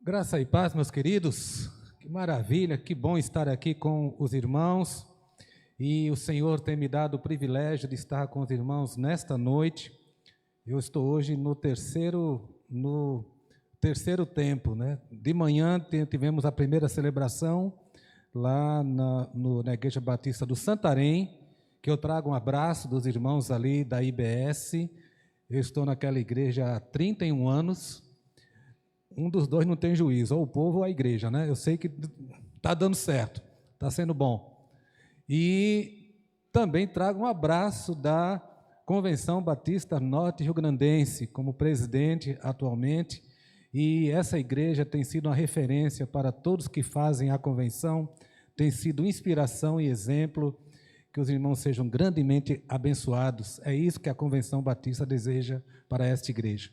Graça e paz, meus queridos. Que maravilha, que bom estar aqui com os irmãos. E o Senhor tem me dado o privilégio de estar com os irmãos nesta noite. Eu estou hoje no terceiro tempo, né? De manhã tivemos a primeira celebração lá na Igreja Batista do Santarém, que eu trago um abraço dos irmãos ali da IBS. Eu estou naquela igreja há 31 anos. Um dos dois não tem juízo, ou o povo ou a igreja, né? Eu sei que está dando certo, está sendo bom. E também trago um abraço da Convenção Batista Norte Rio-Grandense, como presidente atualmente, e essa igreja tem sido uma referência para todos que fazem a convenção, tem sido inspiração e exemplo, que os irmãos sejam grandemente abençoados. É isso que a Convenção Batista deseja para esta igreja.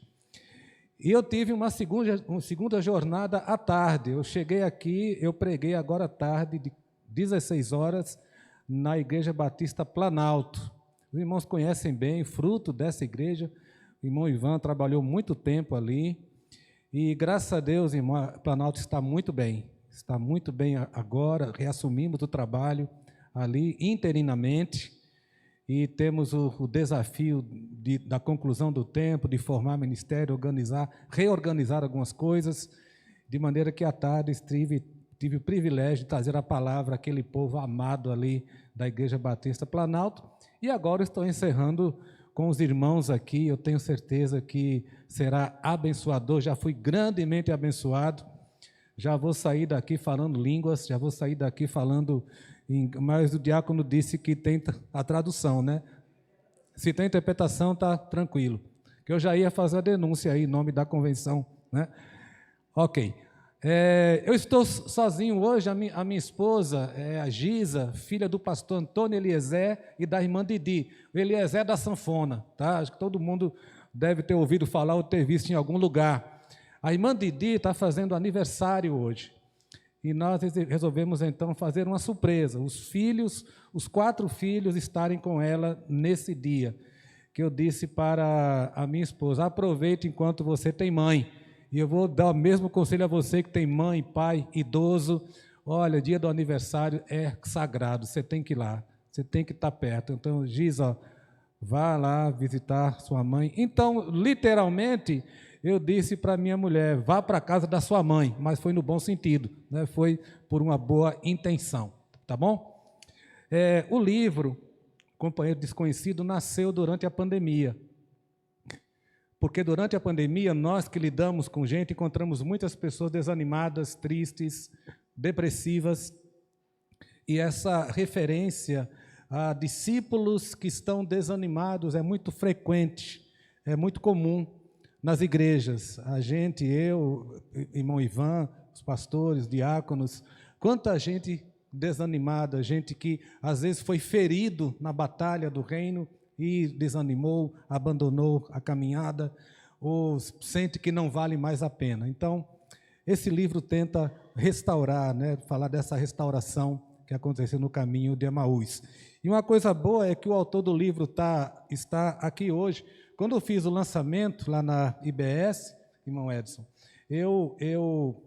E eu tive uma segunda jornada à tarde. Eu cheguei aqui, eu preguei agora à tarde, de 16 horas, na Igreja Batista Planalto. Os irmãos conhecem bem, fruto dessa igreja. O irmão Ivan trabalhou muito tempo ali. E, graças a Deus, irmão, Planalto está muito bem agora. Reassumimos o trabalho ali interinamente. E temos o desafio da conclusão do tempo, de formar ministério, reorganizar algumas coisas, de maneira que à tarde tive o privilégio de trazer a palavra àquele povo amado ali da Igreja Batista Planalto, e agora estou encerrando com os irmãos aqui. Eu tenho certeza que será abençoador, já fui grandemente abençoado, já vou sair daqui falando línguas, já vou sair daqui falando... Mas o diácono disse que tem a tradução, né? Se tem interpretação, está tranquilo. Que eu já ia fazer a denúncia aí em nome da convenção, né? Ok. Eu estou sozinho hoje. A minha esposa é a Giza, filha do pastor Antônio Eliezer e da irmã Didi. O Eliezer da sanfona, tá? Acho que todo mundo deve ter ouvido falar ou ter visto em algum lugar. A irmã Didi está fazendo aniversário hoje. E nós resolvemos, então, fazer uma surpresa. Os 4 filhos estarem com ela nesse dia. Que eu disse para a minha esposa: aproveite enquanto você tem mãe. E eu vou dar o mesmo conselho a você que tem mãe, pai, idoso. Olha, dia do aniversário é sagrado, você tem que ir lá, você tem que estar perto. Então, Giza, vá lá visitar sua mãe. Então, literalmente... eu disse para minha mulher: vá para a casa da sua mãe, mas foi no bom sentido, né? Foi por uma boa intenção, tá bom? O livro Companheiro Desconhecido nasceu durante a pandemia, porque durante a pandemia nós que lidamos com gente encontramos muitas pessoas desanimadas, tristes, depressivas, e essa referência a discípulos que estão desanimados é muito frequente, é muito comum nas igrejas. A gente, eu, irmão Ivan, os pastores, diáconos, quanta gente desanimada, gente que às vezes foi ferido na batalha do reino e desanimou, abandonou a caminhada, ou sente que não vale mais a pena. Então, esse livro tenta restaurar, né, falar dessa restauração que aconteceu no caminho de Emaús. E uma coisa boa é que o autor do livro está aqui hoje. Quando eu fiz o lançamento lá na IBS, irmão Edson, eu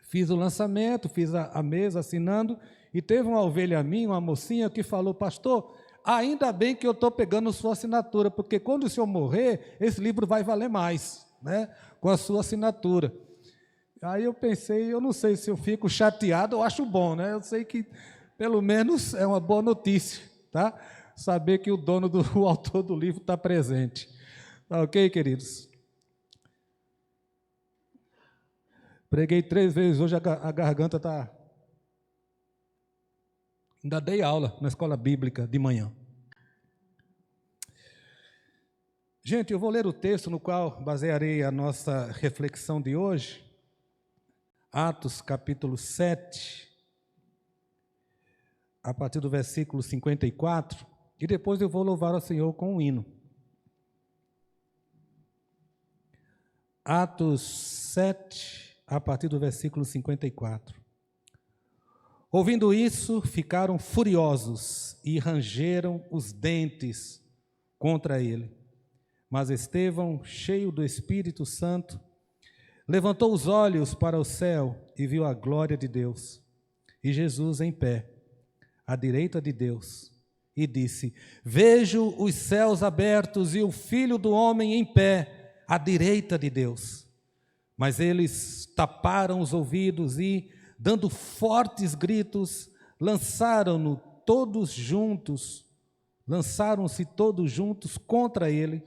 fiz o lançamento, fiz a mesa assinando, e teve uma ovelha minha, uma mocinha, que falou: pastor, ainda bem que eu estou pegando sua assinatura, porque quando o senhor morrer, esse livro vai valer mais, né, com a sua assinatura. Aí eu pensei, eu não sei se eu fico chateado ou acho bom, né? Eu sei que pelo menos é uma boa notícia, tá? Saber que o autor do livro está presente. Tá ok, queridos? Preguei 3 vezes hoje, a garganta está... Ainda dei aula na escola bíblica de manhã. Gente, eu vou ler o texto no qual basearei a nossa reflexão de hoje. Atos, capítulo 7, a partir do versículo 54, e depois eu vou louvar ao Senhor com um hino. Atos 7, a partir do versículo 54. Ouvindo isso, ficaram furiosos e rangeram os dentes contra ele. Mas Estevão, cheio do Espírito Santo, levantou os olhos para o céu e viu a glória de Deus, e Jesus em pé, à direita de Deus, e disse: Vejo os céus abertos e o Filho do Homem em pé, à direita de Deus. Mas eles taparam os ouvidos e, dando fortes gritos, lançaram-se todos juntos contra ele,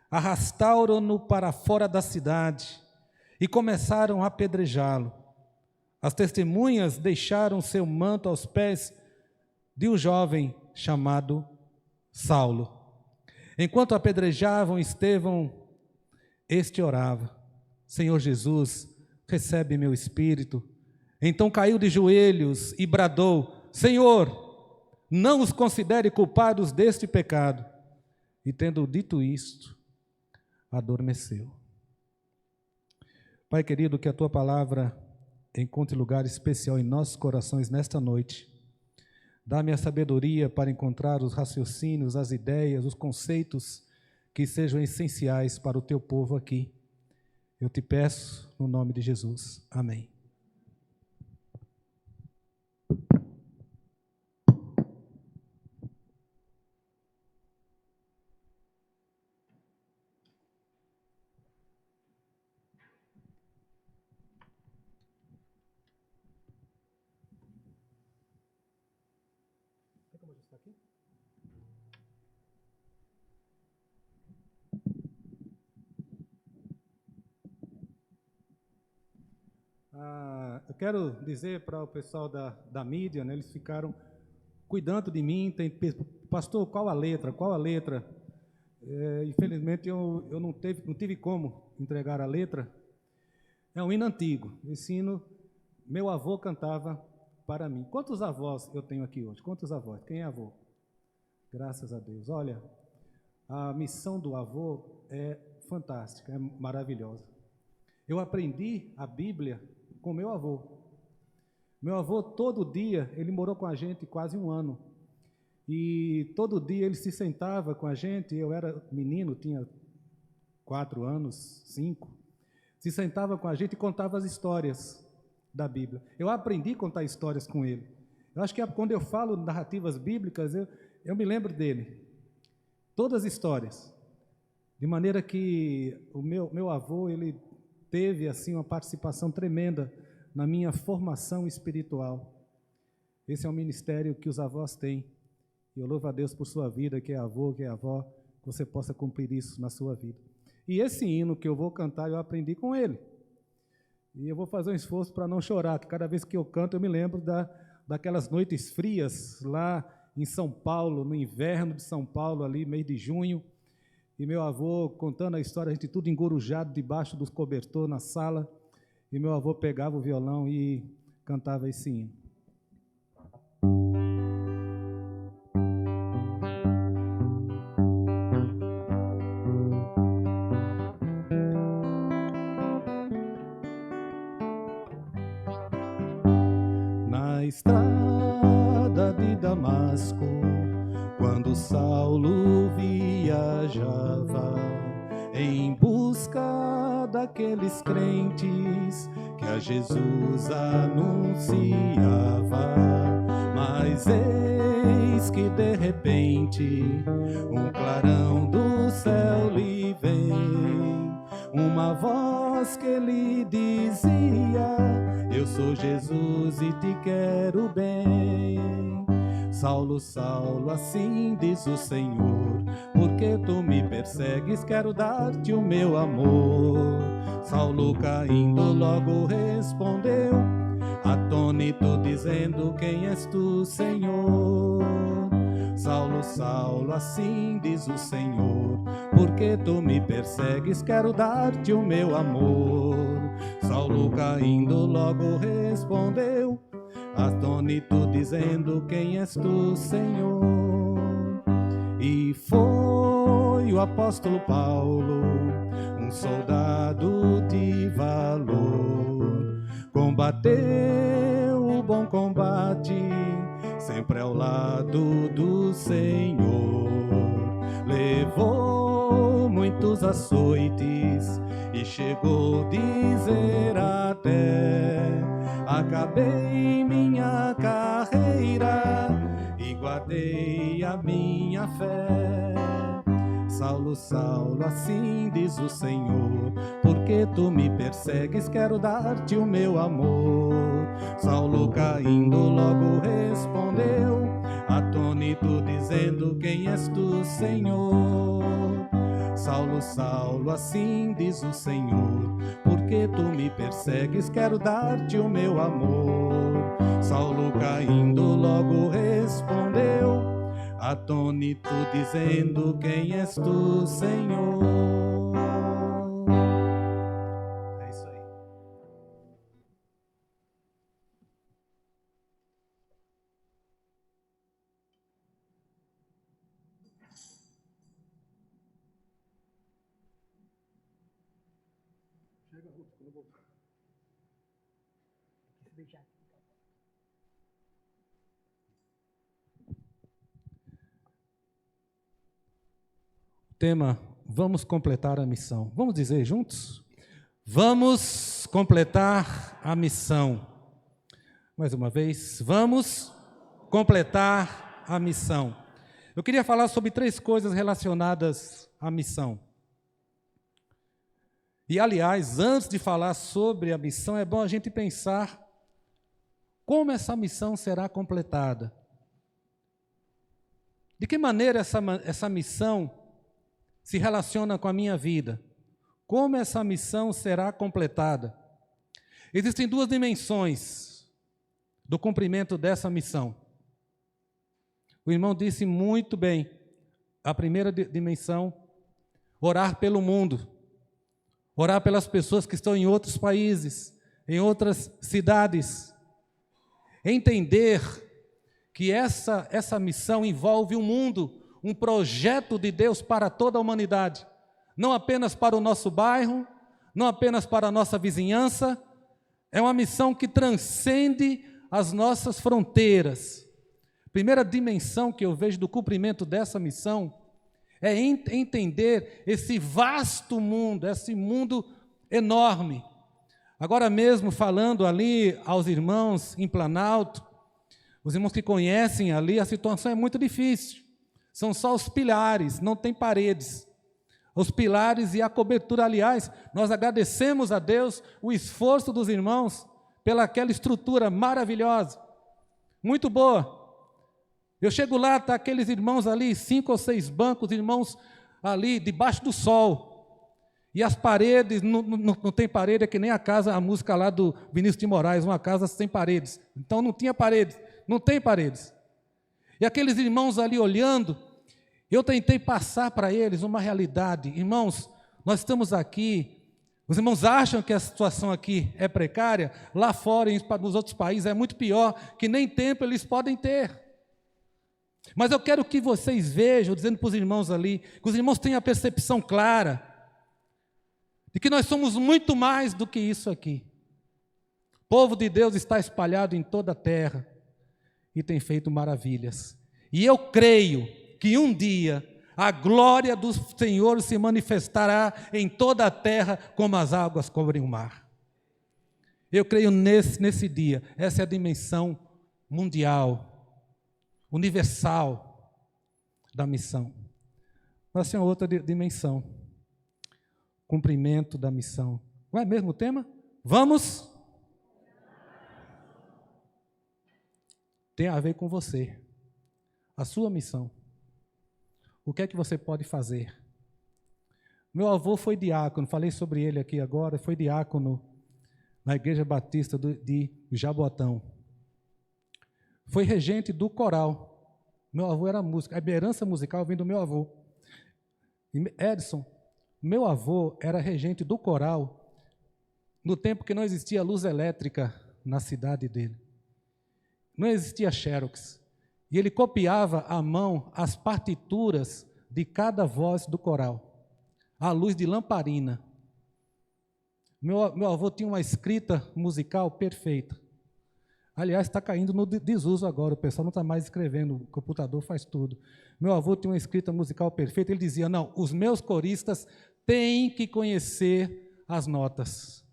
arrastaram-no para fora da cidade e começaram a apedrejá-lo. As testemunhas deixaram seu manto aos pés de um jovem chamado Saulo. Enquanto apedrejavam Estevão, este orava: Senhor Jesus, recebe meu espírito. Então caiu de joelhos e bradou: Senhor, não os considere culpados deste pecado. E tendo dito isto, adormeceu. Pai querido, que a Tua palavra encontre lugar especial em nossos corações nesta noite. Dá-me a sabedoria para encontrar os raciocínios, as ideias, os conceitos que sejam essenciais para o Teu povo aqui. Eu te peço no nome de Jesus. Amém. Eu quero dizer para o pessoal da mídia, né, eles ficaram cuidando de mim, pastor, qual a letra? Infelizmente eu não tive como entregar a letra. É um hino antigo, esse hino meu avô cantava para mim. Quantos avós eu tenho aqui hoje? Quantos avós? Quem é avô? Graças a Deus. Olha, a missão do avô é fantástica, é maravilhosa. Eu aprendi a Bíblia com meu avô. Meu avô, todo dia, ele morou com a gente quase um ano. E todo dia ele se sentava com a gente, eu era menino, tinha 4 anos, 5. Se sentava com a gente e contava as histórias da Bíblia. Eu aprendi a contar histórias com ele. Eu acho que quando eu falo narrativas bíblicas, eu me lembro dele. Todas as histórias. De maneira que o meu avô, ele teve assim uma participação tremenda na minha formação espiritual. Esse é um ministério que os avós têm. E eu louvo a Deus por sua vida, que é avô, que é avó, que você possa cumprir isso na sua vida. E esse hino que eu vou cantar, eu aprendi com ele. E eu vou fazer um esforço para não chorar, que cada vez que eu canto eu me lembro daquelas noites frias lá em São Paulo, no inverno de São Paulo, ali, mês de junho. E meu avô contando a história, a gente tudo engorujado debaixo dos cobertores na sala. E meu avô pegava o violão e cantava esse hino. Na estrada de Damasco, quando Saulo viajava em busca daqueles crentes que a Jesus anunciava, mas eis que de repente um clarão do céu lhe vem, uma voz que lhe dizia: eu sou Jesus e te quero bem. Saulo, Saulo, assim diz o Senhor, porque tu me persegues, quero dar-te o meu amor. Saulo, caindo, logo respondeu, atônito, dizendo: quem és tu, Senhor? Saulo, Saulo, assim diz o Senhor, porque tu me persegues, quero dar-te o meu amor. Saulo, caindo, logo respondeu, atônito, dizendo: quem és tu, Senhor? E foi o apóstolo Paulo, um soldado de valor, combateu o bom combate, sempre ao lado do Senhor. Levou açoites, e chegou a dizer até: acabei minha carreira e guardei a minha fé. Saulo, Saulo, assim diz o Senhor, porque tu me persegues, quero dar-te o meu amor. Saulo, caindo, logo respondeu, atônito, dizendo: quem és tu, Senhor? Saulo, Saulo, assim diz o Senhor, porque tu me persegues, quero dar-te o meu amor. Saulo, caindo, logo respondeu, atônito, dizendo: quem és tu, Senhor? É isso aí. Chega, Ruth, quando eu voltar. Tema: vamos completar a missão. Vamos dizer juntos? Vamos completar a missão. Mais uma vez, vamos completar a missão. Eu queria falar sobre 3 coisas relacionadas à missão. E, aliás, antes de falar sobre a missão, é bom a gente pensar como essa missão será completada. De que maneira essa missão se relaciona com a minha vida? Como essa missão será completada? Existem 2 dimensões do cumprimento dessa missão. O irmão disse muito bem. A primeira dimensão, orar pelo mundo. Orar pelas pessoas que estão em outros países, em outras cidades. Entender que essa missão envolve o mundo, um projeto de Deus para toda a humanidade. Não apenas para o nosso bairro, não apenas para a nossa vizinhança. É uma missão que transcende as nossas fronteiras. Primeira dimensão que eu vejo do cumprimento dessa missão é entender esse vasto mundo, esse mundo enorme. Agora mesmo, falando ali aos irmãos em Planalto, os irmãos que conhecem ali, a situação é muito difícil. São só os pilares, não tem paredes. Os pilares e a cobertura, aliás, nós agradecemos a Deus o esforço dos irmãos pelaquela estrutura maravilhosa, muito boa. Eu chego lá, está aqueles irmãos ali, 5 ou 6 bancos, irmãos ali debaixo do sol. E as paredes, não tem parede, é que nem a música lá do Vinícius de Moraes, uma casa sem paredes. Então não tinha paredes, não tem paredes. E aqueles irmãos ali olhando, eu tentei passar para eles uma realidade. Irmãos, nós estamos aqui, os irmãos acham que a situação aqui é precária, lá fora, nos outros países, é muito pior, que nem tempo eles podem ter. Mas eu quero que vocês vejam, dizendo para os irmãos ali, que os irmãos tenham a percepção clara de que nós somos muito mais do que isso aqui. O povo de Deus está espalhado em toda a terra e tem feito maravilhas. E eu creio que um dia a glória do Senhor se manifestará em toda a terra como as águas cobrem o mar. Eu creio nesse dia. Essa é a dimensão mundial, universal da missão. Mas tem outra dimensão, cumprimento da missão. Não é mesmo o tema? Vamos? Tem a ver com você, a sua missão. O que é que você pode fazer? Meu avô foi diácono, falei sobre ele aqui agora, foi diácono na Igreja Batista de Jaboatão. Foi regente do coral. Meu avô era músico. A herança musical vem do meu avô. Edson, meu avô era regente do coral no tempo que não existia luz elétrica na cidade dele. Não existia Xerox. E ele copiava à mão as partituras de cada voz do coral, à luz de lamparina. Meu avô tinha uma escrita musical perfeita. Aliás, está caindo no desuso agora, o pessoal não está mais escrevendo, o computador faz tudo. Meu avô tinha uma escrita musical perfeita, ele dizia, não, os meus coristas tem que conhecer as notas.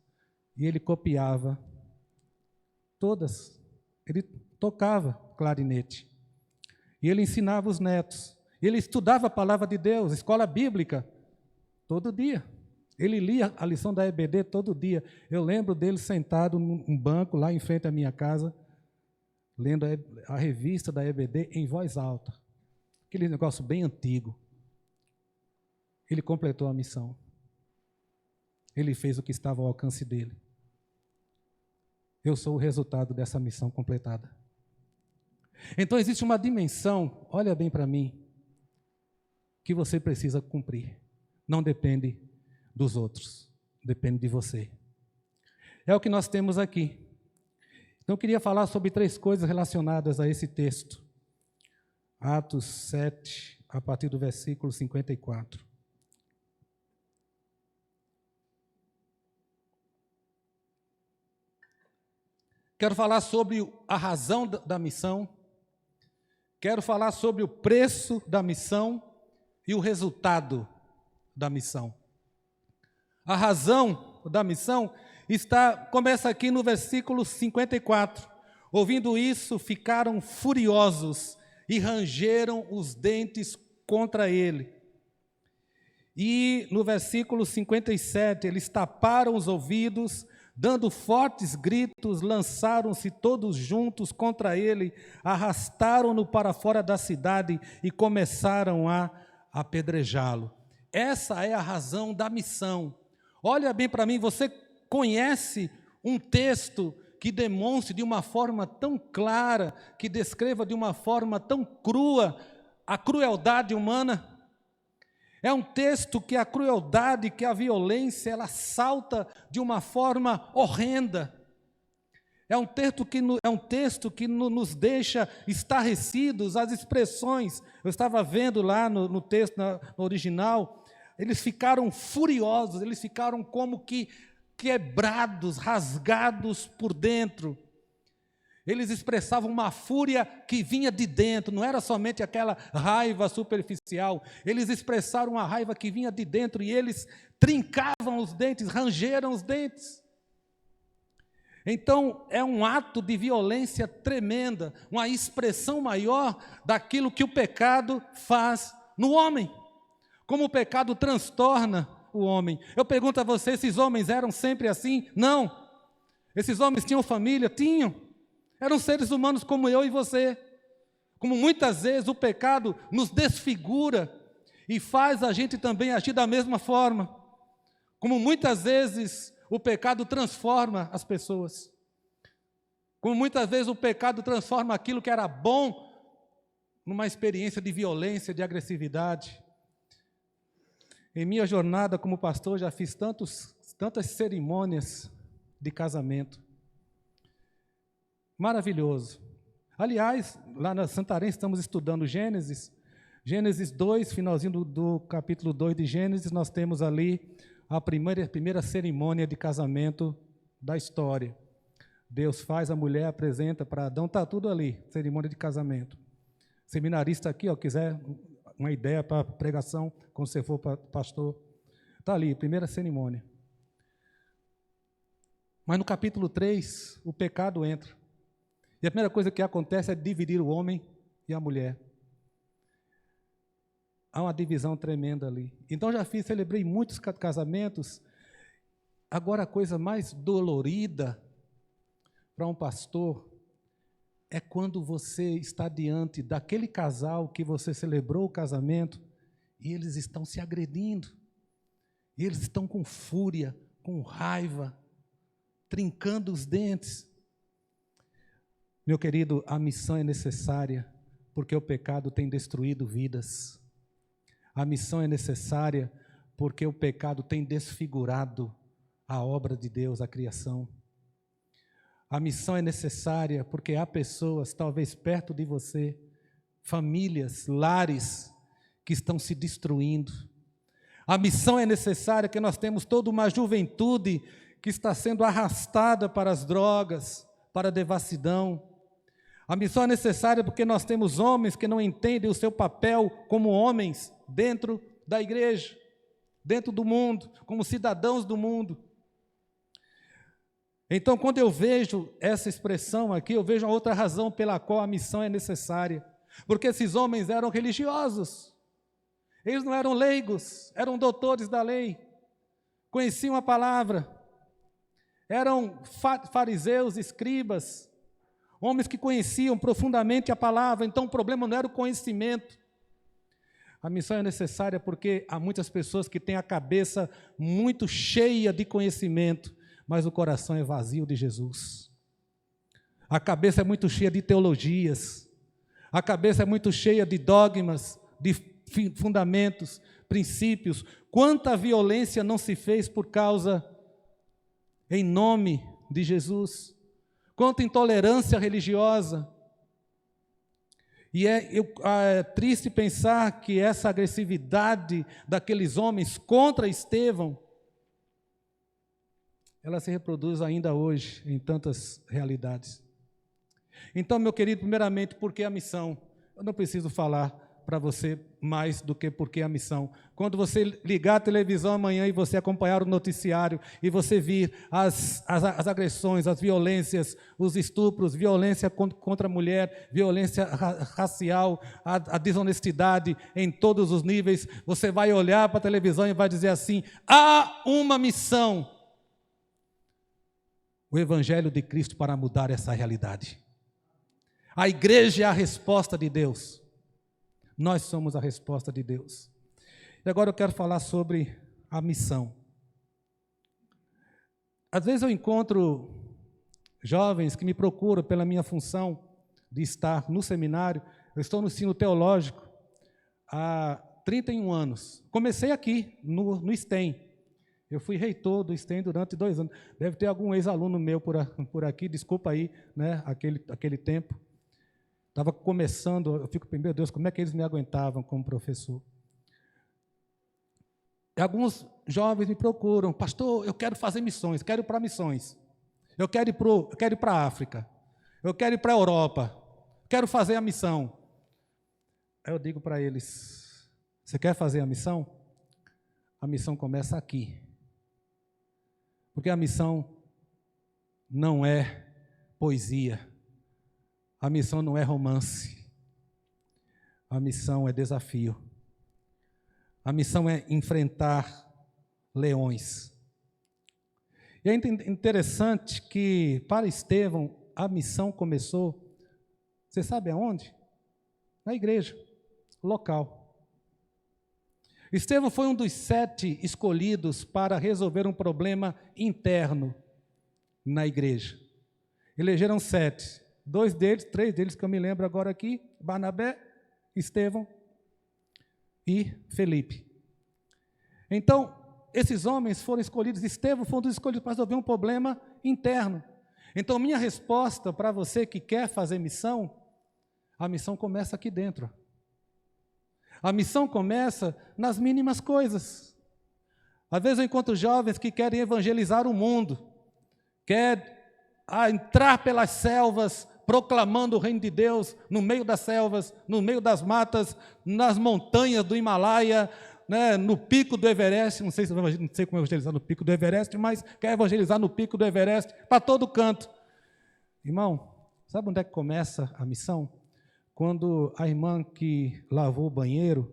E ele copiava todas. Ele tocava clarinete. E ele ensinava os netos. Ele estudava a palavra de Deus, escola bíblica, todo dia. Ele lia a lição da EBD todo dia. Eu lembro dele sentado num banco lá em frente à minha casa, lendo a revista da EBD em voz alta. Aquele negócio bem antigo. Ele completou a missão. Ele fez o que estava ao alcance dele. Eu sou o resultado dessa missão completada. Então existe uma dimensão, olha bem para mim, que você precisa cumprir. Não depende dos outros, depende de você. É o que nós temos aqui. Então eu queria falar sobre 3 coisas relacionadas a esse texto. Atos 7, a partir do versículo 54. Quero falar sobre a razão da missão, quero falar sobre o preço da missão e o resultado da missão. A razão da missão começa aqui no versículo 54. Ouvindo isso, ficaram furiosos e rangeram os dentes contra ele. E no versículo 57, eles taparam os ouvidos, dando fortes gritos, lançaram-se todos juntos contra ele, arrastaram-no para fora da cidade e começaram a apedrejá-lo. Essa é a razão da missão. Olha bem para mim, você conhece um texto que demonstre de uma forma tão clara, que descreva de uma forma tão crua a crueldade humana? É um texto que a crueldade, que a violência, ela salta de uma forma horrenda. É um texto que nos deixa estarrecidos, as expressões. Eu estava vendo lá no texto, no original, eles ficaram furiosos, eles ficaram como que quebrados, rasgados por dentro. Eles expressavam uma fúria que vinha de dentro, não era somente aquela raiva superficial. Eles expressaram uma raiva que vinha de dentro e eles trincavam os dentes, rangeram os dentes. Então, é um ato de violência tremenda, uma expressão maior daquilo que o pecado faz no homem. Como o pecado transtorna o homem. Eu pergunto a você, esses homens eram sempre assim? Não. Esses homens tinham família? Tinham. Eram seres humanos como eu e você. Como muitas vezes o pecado nos desfigura e faz a gente também agir da mesma forma. Como muitas vezes o pecado transforma as pessoas. Como muitas vezes o pecado transforma aquilo que era bom numa experiência de violência, de agressividade. Em minha jornada como pastor, já fiz tantas cerimônias de casamento. Maravilhoso. Aliás, lá na Santarém estamos estudando Gênesis. Gênesis 2, finalzinho do capítulo 2 de Gênesis, nós temos ali a primeira cerimônia de casamento da história. Deus faz, a mulher apresenta para Adão, está tudo ali, cerimônia de casamento. Seminarista aqui, quiser uma ideia para pregação, quando você for pastor, está ali, primeira cerimônia. Mas no capítulo 3, o pecado entra. E a primeira coisa que acontece é dividir o homem e a mulher. Há uma divisão tremenda ali. Então celebrei muitos casamentos. Agora a coisa mais dolorida para um pastor é quando você está diante daquele casal que você celebrou o casamento e eles estão se agredindo. E eles estão com fúria, com raiva, trincando os dentes. Meu querido, a missão é necessária porque o pecado tem destruído vidas. A missão é necessária porque o pecado tem desfigurado a obra de Deus, a criação. A missão é necessária porque há pessoas, talvez perto de você, famílias, lares, que estão se destruindo. A missão é necessária porque nós temos toda uma juventude que está sendo arrastada para as drogas, para a devassidão. A missão é necessária porque nós temos homens que não entendem o seu papel como homens dentro da igreja. dentro do mundo, como cidadãos do mundo. Então, quando eu vejo essa expressão aqui, eu vejo uma outra razão pela qual a missão é necessária. Porque esses homens eram religiosos, eles não eram leigos, eram doutores da lei, conheciam a palavra, eram fariseus, escribas, homens que conheciam profundamente a palavra. Então o problema não era o conhecimento. A missão é necessária porque há muitas pessoas que têm a cabeça muito cheia de conhecimento, mas o coração é vazio de Jesus. A cabeça é muito cheia de teologias, a cabeça é muito cheia de dogmas, de fundamentos, princípios. Quanta violência não se fez por causa, em nome de Jesus? Quanta intolerância religiosa. E é triste pensar que essa agressividade daqueles homens contra Estevão, ela se reproduz ainda hoje em tantas realidades. Então, meu querido, primeiramente, por que a missão? Eu não preciso falar para você mais do que por que a missão. Quando você ligar a televisão amanhã e você acompanhar o noticiário e você vir as agressões, as violências, os estupros, violência contra a mulher, violência racial, a desonestidade em todos os níveis, você vai olhar para a televisão e vai dizer assim: há uma missão. O Evangelho de Cristo para mudar essa realidade. A igreja é a resposta de Deus. Nós somos a resposta de Deus. E agora eu quero falar sobre a missão. Às vezes eu encontro jovens que me procuram pela minha função de estar no seminário. Eu estou no ensino teológico há 31 anos. Comecei aqui, no STEM. Eu fui reitor do STEM durante 2 anos. Deve ter algum ex-aluno meu por aqui, desculpa aí, né, aquele tempo. Estava começando, eu fico, meu Deus, como é que eles me aguentavam como professor? E alguns jovens me procuram: pastor, eu quero fazer missões, quero ir para missões. Eu quero ir para a África, eu quero ir para a Europa, quero fazer a missão. Aí eu digo para eles: você quer fazer a missão? A missão começa aqui. Porque a missão não é poesia. A missão não é romance. A missão é desafio. A missão é enfrentar leões. E é interessante que, para Estevão, a missão começou, você sabe aonde? Na igreja, local. Estevão foi um dos 7 escolhidos para resolver um problema interno na igreja. Elegeram 7. 3 deles que eu me lembro agora aqui: Barnabé, Estevão e Felipe. Então, esses homens foram escolhidos. Estevão foi um dos escolhidos para resolver um problema interno. Então, minha resposta para você que quer fazer missão: a missão começa aqui dentro. A missão começa nas mínimas coisas. Às vezes eu encontro jovens que querem evangelizar o mundo, querem entrar pelas selvas, proclamando o reino de Deus, no meio das selvas, no meio das matas, nas montanhas do Himalaia, né, no pico do Everest. Não sei como evangelizar no pico do Everest, mas quer evangelizar no pico do Everest, para todo canto. Irmão, sabe onde é que começa a missão? Quando a irmã que lavou o banheiro,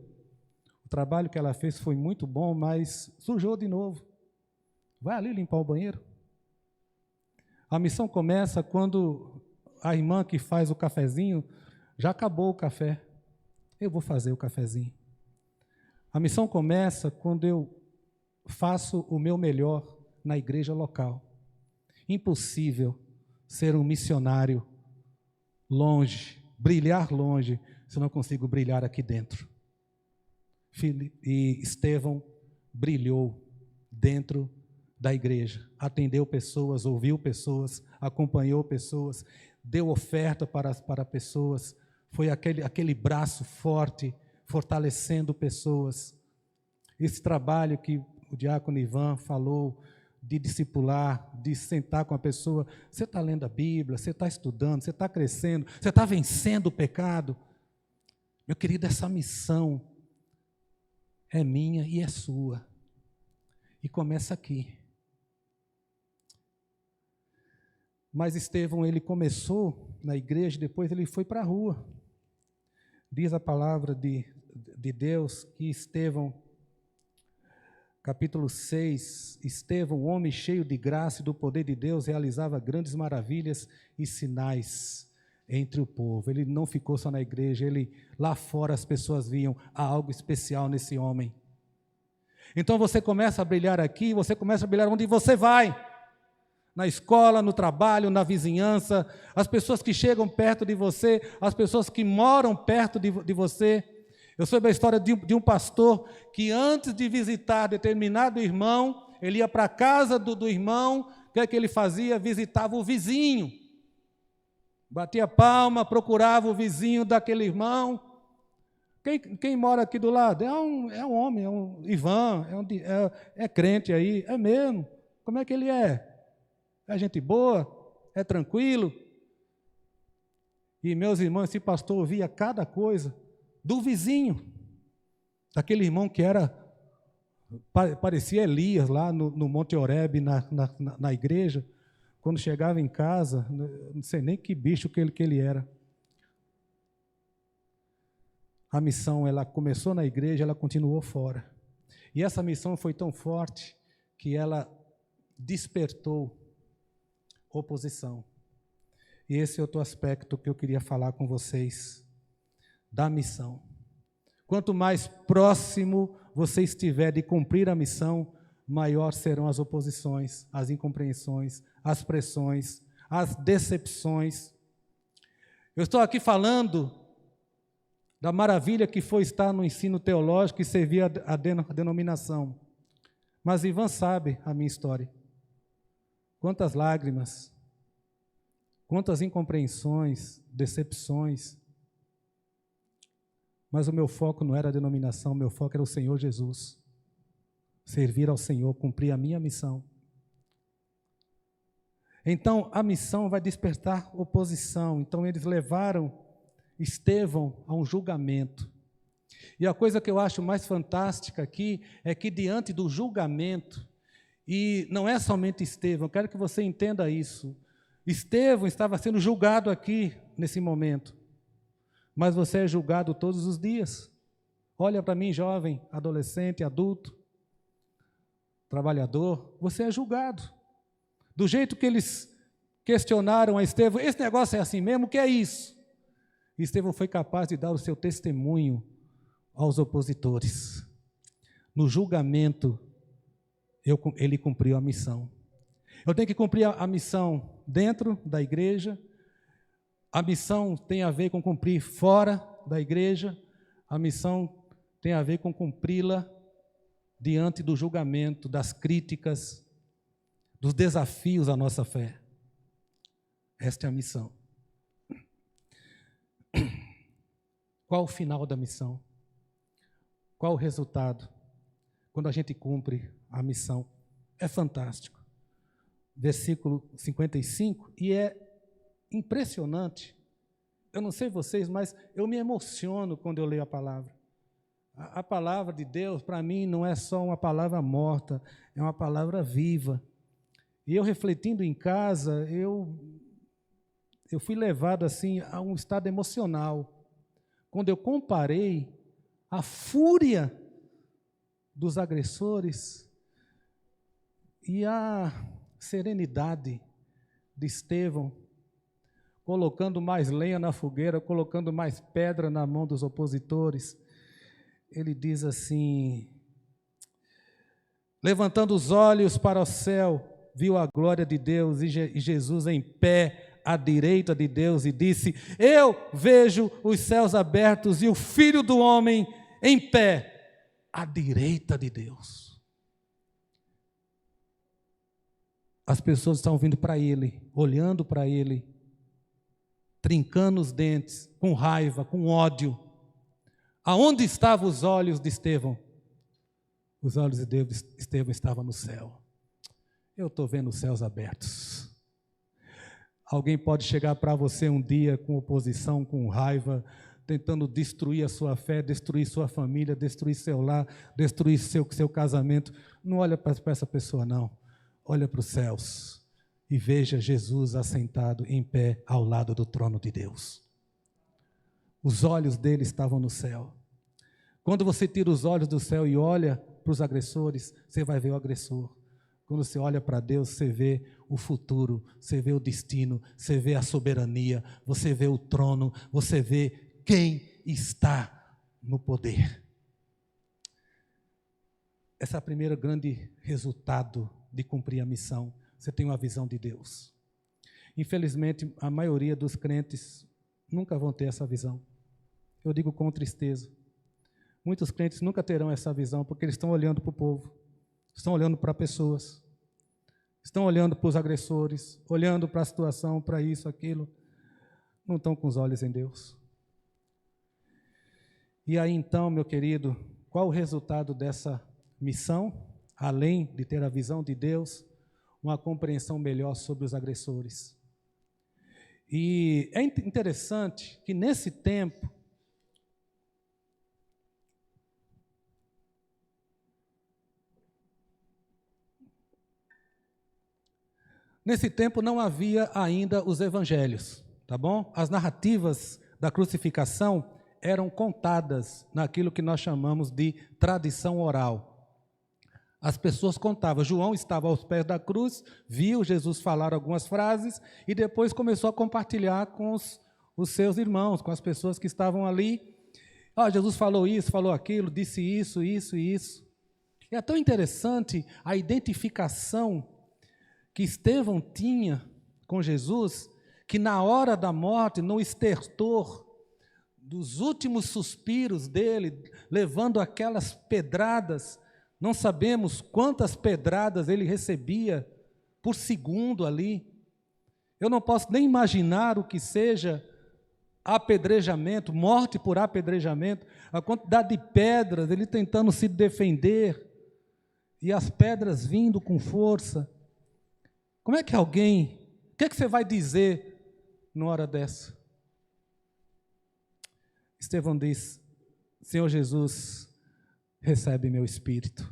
o trabalho que ela fez foi muito bom, mas sujou de novo. Vai ali limpar o banheiro. A missão começa quando a irmã que faz o cafezinho, já acabou o café. Eu vou fazer o cafezinho. A missão começa quando eu faço o meu melhor na igreja local. Impossível ser um missionário longe, brilhar longe, se eu não consigo brilhar aqui dentro. E Estevão brilhou dentro da igreja, atendeu pessoas, ouviu pessoas, acompanhou pessoas, deu oferta para pessoas, foi aquele braço forte, fortalecendo pessoas. Esse trabalho que o diácono Ivan falou, de discipular, de sentar com a pessoa: você está lendo a Bíblia, você está estudando, você está crescendo, você está vencendo o pecado. Meu querido, essa missão é minha e é sua. E começa aqui. Mas Estevão, ele começou na igreja, depois ele foi para a rua. Diz a palavra de Deus que Estevão, capítulo 6, Estevão, homem cheio de graça e do poder de Deus, realizava grandes maravilhas e sinais entre o povo. Ele não ficou só na igreja, lá fora as pessoas viam algo especial nesse homem. Então você começa a brilhar aqui, você começa a brilhar onde você vai. Na escola, no trabalho, na vizinhança, as pessoas que chegam perto de você, as pessoas que moram perto de você. Eu soube a história de um pastor que antes de visitar determinado irmão, ele ia para a casa do irmão, o que é que ele fazia? Visitava o vizinho. Batia palma, procurava o vizinho daquele irmão. Quem mora aqui do lado? É um homem, é um Ivan, é crente aí, é mesmo. Como é que ele é? É gente boa? É tranquilo? E meus irmãos, esse pastor ouvia cada coisa do vizinho, daquele irmão que parecia Elias lá no Monte Horebe, na igreja. Quando chegava em casa, não sei nem que bicho que ele era. A missão, ela começou na igreja, ela continuou fora. E essa missão foi tão forte que ela despertou oposição. E esse é outro aspecto que eu queria falar com vocês, da missão. Quanto mais próximo você estiver de cumprir a missão, maior serão as oposições, as incompreensões, as pressões, as decepções. Eu estou aqui falando da maravilha que foi estar no ensino teológico e servir a denominação. Mas Ivan sabe a minha história. Quantas lágrimas, quantas incompreensões, decepções. Mas o meu foco não era a denominação, o meu foco era o Senhor Jesus. Servir ao Senhor, cumprir a minha missão. Então, a missão vai despertar oposição. Então, eles levaram Estevão a um julgamento. E a coisa que eu acho mais fantástica aqui é que diante do julgamento, e não é somente Estevão, eu quero que você entenda isso. Estevão estava sendo julgado aqui, nesse momento. Mas você é julgado todos os dias. Olha para mim, jovem, adolescente, adulto, trabalhador, você é julgado. Do jeito que eles questionaram a Estevão, esse negócio é assim mesmo, o que é isso? E Estevão foi capaz de dar o seu testemunho aos opositores. No julgamento, ele cumpriu a missão. Eu tenho que cumprir a missão dentro da igreja. A missão tem a ver com cumprir fora da igreja. A missão tem a ver com cumpri-la diante do julgamento, das críticas, dos desafios à nossa fé. Esta é a missão. Qual o final da missão? Qual o resultado? Quando a gente cumpre a missão. É fantástico. Versículo 55, e é impressionante. Eu não sei vocês, mas eu me emociono quando eu leio a palavra. A palavra de Deus, para mim, não é só uma palavra morta, é uma palavra viva. E eu refletindo em casa, eu fui levado assim a um estado emocional. Quando eu comparei a fúria dos agressores e a serenidade de Estevão, colocando mais lenha na fogueira, colocando mais pedra na mão dos opositores. Ele diz assim: levantando os olhos para o céu, viu a glória de Deus e Jesus em pé à direita de Deus e disse: eu vejo os céus abertos e o Filho do Homem em pé à direita de Deus. As pessoas estão vindo para ele, olhando para ele, trincando os dentes, com raiva, com ódio. Aonde estavam os olhos de Estevão? Os olhos de Estevão estavam no céu. Eu estou vendo os céus abertos. Alguém pode chegar para você um dia com oposição, com raiva, tentando destruir a sua fé, destruir sua família, destruir seu lar, destruir seu casamento. Não olha para essa pessoa, não. Olha para os céus e veja Jesus assentado em pé ao lado do trono de Deus. Os olhos dele estavam no céu. Quando você tira os olhos do céu e olha para os agressores, você vai ver o agressor. Quando você olha para Deus, você vê o futuro, você vê o destino, você vê a soberania, você vê o trono, você vê quem está no poder. Esse é o primeiro grande resultado de cumprir a missão. Você tem uma visão de Deus. Infelizmente, a maioria dos crentes nunca vão ter essa visão. Eu digo com tristeza. Muitos crentes nunca terão essa visão, porque eles estão olhando para o povo, estão olhando para pessoas, estão olhando para os agressores, olhando para a situação, para isso, aquilo. Não estão com os olhos em Deus. E aí então, meu querido, qual o resultado dessa missão? Além de ter a visão de Deus, uma compreensão melhor sobre os agressores. E é interessante que nesse tempo, não havia ainda os evangelhos, tá bom? As narrativas da crucificação eram contadas naquilo que nós chamamos de tradição oral. As pessoas contavam. João estava aos pés da cruz, viu Jesus falar algumas frases e depois começou a compartilhar com os seus irmãos, com as pessoas que estavam ali. Jesus falou isso, falou aquilo, disse isso, isso e isso. E é tão interessante a identificação que Estevão tinha com Jesus, que na hora da morte, no estertor dos últimos suspiros dele, levando aquelas pedradas, não sabemos quantas pedradas ele recebia por segundo ali. Eu não posso nem imaginar o que seja apedrejamento, morte por apedrejamento, a quantidade de pedras, ele tentando se defender, e as pedras vindo com força. Como é que alguém, o que é que você vai dizer numa hora dessa? Estevão diz: Senhor Jesus, recebe meu espírito.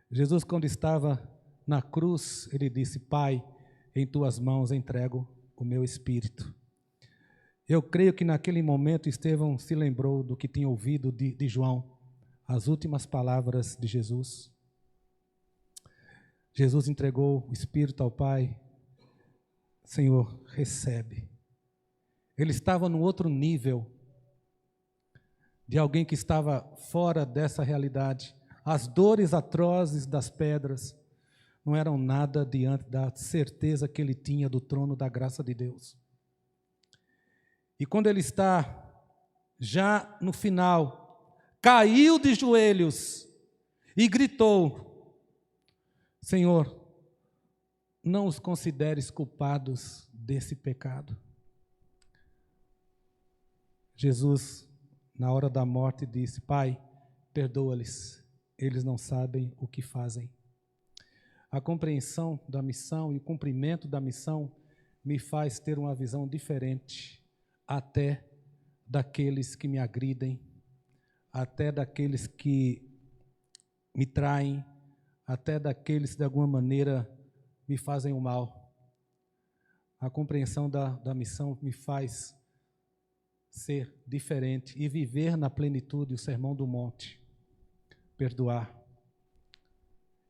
Jesus, quando estava na cruz, ele disse: Pai, em tuas mãos entrego o meu espírito. Eu creio que naquele momento Estevão se lembrou do que tinha ouvido de João, as últimas palavras de Jesus. Jesus entregou o espírito ao Pai. Senhor, recebe. Ele estava num outro nível de alguém que estava fora dessa realidade. As dores atrozes das pedras não eram nada diante da certeza que ele tinha do trono da graça de Deus. E quando ele está já no final, caiu de joelhos e gritou: Senhor, não os consideres culpados desse pecado. Jesus, na hora da morte, disse: Pai, perdoa-lhes, eles não sabem o que fazem. A compreensão da missão e o cumprimento da missão me faz ter uma visão diferente, até daqueles que me agridem, até daqueles que me traem, até daqueles que de alguma maneira me fazem o mal. A compreensão da missão me faz ser diferente e viver na plenitude o sermão do monte, perdoar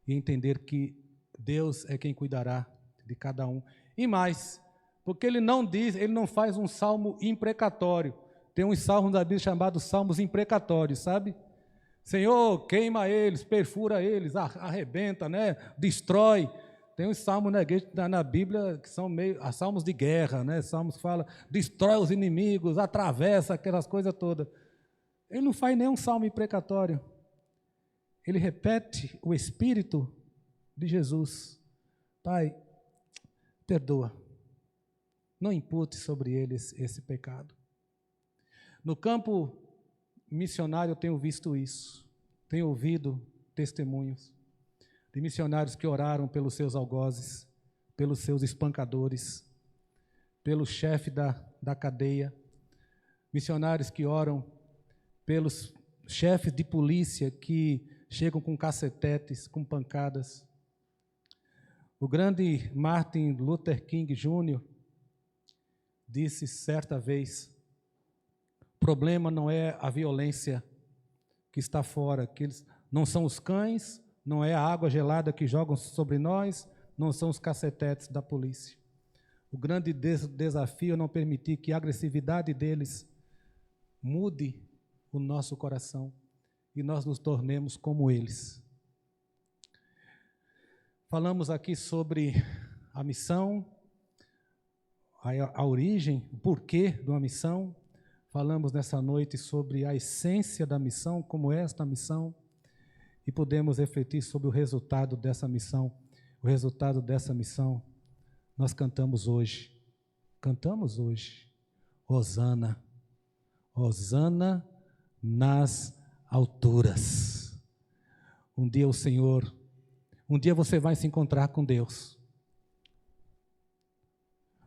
e entender que Deus é quem cuidará de cada um. E mais, porque ele não diz, ele não faz um salmo imprecatório. Tem uns salmos da Bíblia chamados salmos imprecatórios, sabe? Senhor, queima eles, perfura eles, arrebenta, né? Destrói. Tem uns salmos, né, na Bíblia que são meio salmos de guerra, né? Salmos que falam, destrói os inimigos, atravessa aquelas coisas todas. Ele não faz nenhum salmo imprecatório. Ele repete o Espírito de Jesus. Pai, perdoa. Não impute sobre eles esse pecado. No campo missionário eu tenho visto isso. Tenho ouvido testemunhos de missionários que oraram pelos seus algozes, pelos seus espancadores, pelo chefe da cadeia, missionários que oram pelos chefes de polícia que chegam com cacetetes, com pancadas. O grande Martin Luther King Jr. disse certa vez: o problema não é a violência que está fora, que eles não são os cães, não é a água gelada que jogam sobre nós, não são os cacetetes da polícia. O grande desafio é não permitir que a agressividade deles mude o nosso coração e nós nos tornemos como eles. Falamos aqui sobre a missão, a origem, o porquê de uma missão. Falamos nessa noite sobre a essência da missão, como é esta missão, e podemos refletir sobre o resultado dessa missão. O resultado dessa missão, nós cantamos hoje. Cantamos hoje. Hosana. Hosana nas alturas. Um dia você vai se encontrar com Deus.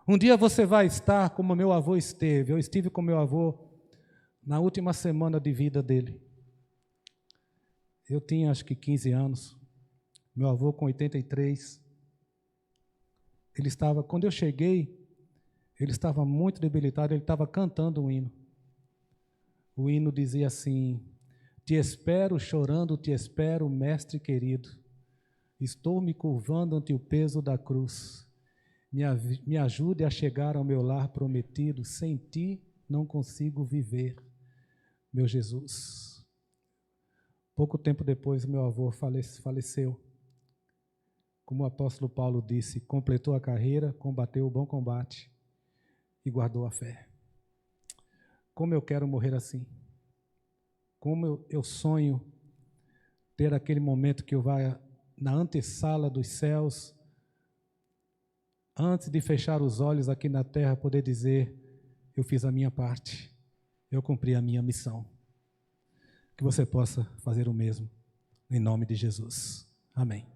Um dia você vai estar como meu avô esteve. Eu estive com meu avô na última semana de vida dele. Eu tinha acho que 15 anos. Meu avô com 83. Ele estava, quando eu cheguei, ele estava muito debilitado, ele estava cantando um hino. O hino dizia assim: te espero chorando, te espero, mestre querido. Estou me curvando ante o peso da cruz. Me ajude a chegar ao meu lar prometido. Sem ti não consigo viver, meu Jesus. Pouco tempo depois, meu avô faleceu. Como o apóstolo Paulo disse, completou a carreira, combateu o bom combate e guardou a fé. Como eu quero morrer assim. Como eu sonho ter aquele momento que eu vá na antessala dos céus, antes de fechar os olhos aqui na terra, poder dizer: eu fiz a minha parte, eu cumpri a minha missão. Que você possa fazer o mesmo, em nome de Jesus. Amém.